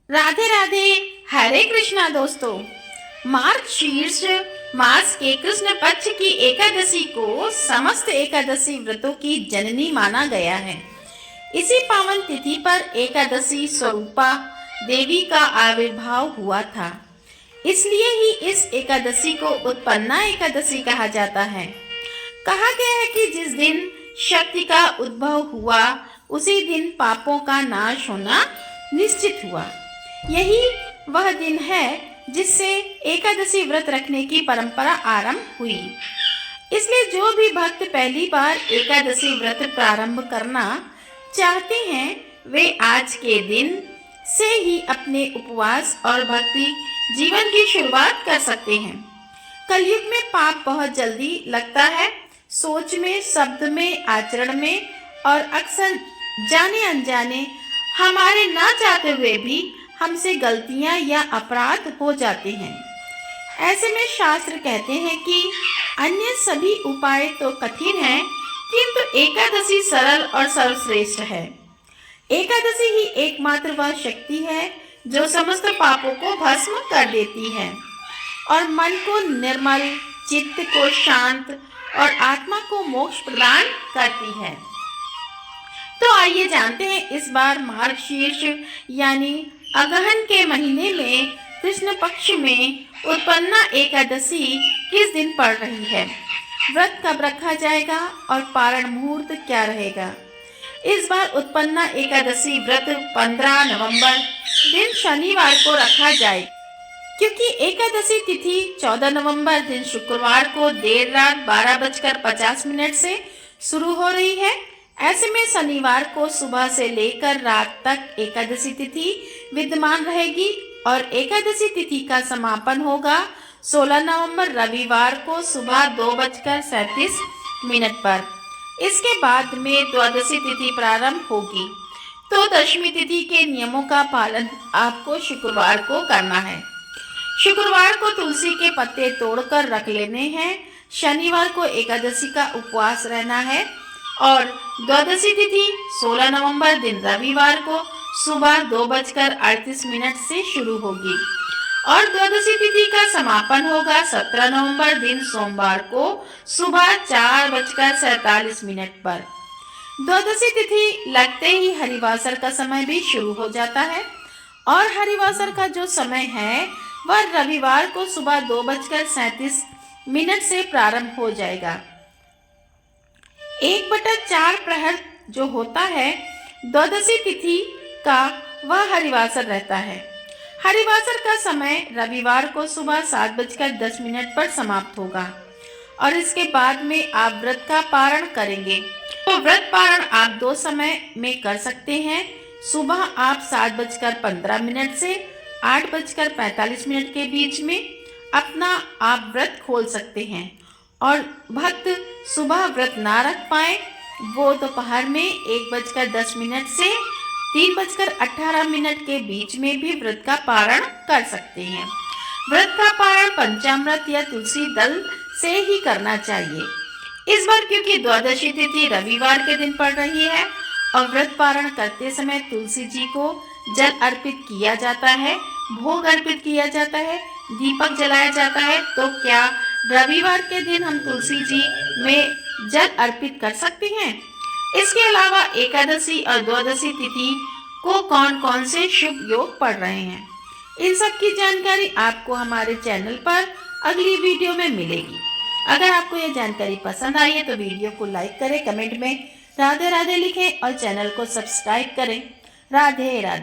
राधे राधे। हरे कृष्णा दोस्तों। मार्गशीर्ष मास के कृष्ण पक्ष की एकादशी को समस्त एकादशी व्रतों की जननी माना गया है। इसी पावन तिथि पर एकादशी स्वरूपा देवी का आविर्भाव हुआ था, इसलिए ही इस एकादशी को उत्पन्ना एकादशी कहा जाता है। कहा गया है कि जिस दिन शक्ति का उद्भव हुआ उसी दिन पापों का नाश होना निश्चित हुआ। यही वह दिन है जिससे एकादशी व्रत रखने की परंपरा आरंभ हुई। इसलिए जो भी भक्त पहली बार एकादशी व्रत प्रारंभ करना चाहते हैं वे आज के दिन से ही अपने उपवास और भक्ति जीवन की शुरुआत कर सकते हैं। कलयुग में पाप बहुत जल्दी लगता है, सोच में, शब्द में, आचरण में, और अक्सर जाने अनजाने हमारे ना चाहते हुए भी हमसे गलतियां या अपराध हो जाते हैं। ऐसे में शास्त्र कहते हैं कि अन्य सभी उपाय तो कठिन हैं, किंतु एकादशी सरल और सर्वश्रेष्ठ है। एकादशी ही एकमात्र वह शक्ति है जो समस्त पापों को भस्म कर देती है और मन को निर्मल, चित्त को शांत और आत्मा को मोक्ष प्रदान करती है। तो आइए जानते हैं इस बार मार्गशीर्ष यानी अगहन के महीने में कृष्ण पक्ष में उत्पन्ना एकादशी किस दिन पड़ रही है, व्रत कब रखा जाएगा और पारण मुहूर्त क्या रहेगा। इस बार उत्पन्ना एकादशी व्रत 15 नवंबर दिन शनिवार को रखा जाए, क्योंकि एकादशी तिथि 14 नवंबर दिन शुक्रवार को देर रात 12:50 से शुरू हो रही है। ऐसे में शनिवार को सुबह से लेकर रात तक एकादशी तिथि विद्यमान रहेगी और एकादशी तिथि का समापन होगा 16 नवंबर रविवार को सुबह 2:37 पर। इसके बाद में द्वादशी तिथि प्रारंभ होगी। तो दशमी तिथि के नियमों का पालन आपको शुक्रवार को करना है। शुक्रवार को तुलसी के पत्ते तोड़कर रख लेने हैं। शनिवार को एकादशी का उपवास रहना है और द्वादशी तिथि 16 नवंबर दिन रविवार को सुबह 2:38 से शुरू होगी और द्वादशी तिथि का समापन होगा 17 नवंबर दिन सोमवार को सुबह 4:47 पर। द्वादशी तिथि लगते ही हरिवासर का समय भी शुरू हो जाता है और हरिवासर का जो समय है वह रविवार को सुबह 2:37 से प्रारंभ हो जाएगा। 1/4 प्रहर जो होता है द्वादशी तिथि का वह हरिवासर रहता है। हरिवासर का समय रविवार को सुबह 7:10 पर समाप्त होगा और इसके बाद में आप व्रत का पारण करेंगे। तो व्रत पारण आप 2 समय में कर सकते हैं। सुबह आप 7:15 से 8:45 के बीच में अपना आप व्रत खोल सकते हैं और भक्त सुबह व्रत ना रख पाए वो दोपहर में 1:10 से 3:18 के बीच में भी व्रत का पारण कर सकते हैं। व्रत का पारण पंचामृत या तुलसी दल से ही करना चाहिए। इस बार क्योंकि द्वादशी तिथि रविवार के दिन पड़ रही है और व्रत पारण करते समय तुलसी जी को जल अर्पित किया जाता है, भोग अर्पित किया जाता है, दीपक जलाया जाता है, तो क्या रविवार के दिन हम तुलसी जी में जल अर्पित कर सकते हैं। इसके अलावा एकादशी और द्वादशी तिथि को कौन कौन से शुभ योग पड़ रहे हैं, इन सब की जानकारी आपको हमारे चैनल पर अगली वीडियो में मिलेगी। अगर आपको यह जानकारी पसंद आई है तो वीडियो को लाइक करें, कमेंट में राधे राधे लिखें और चैनल को सब्सक्राइब करें। राधे राधे।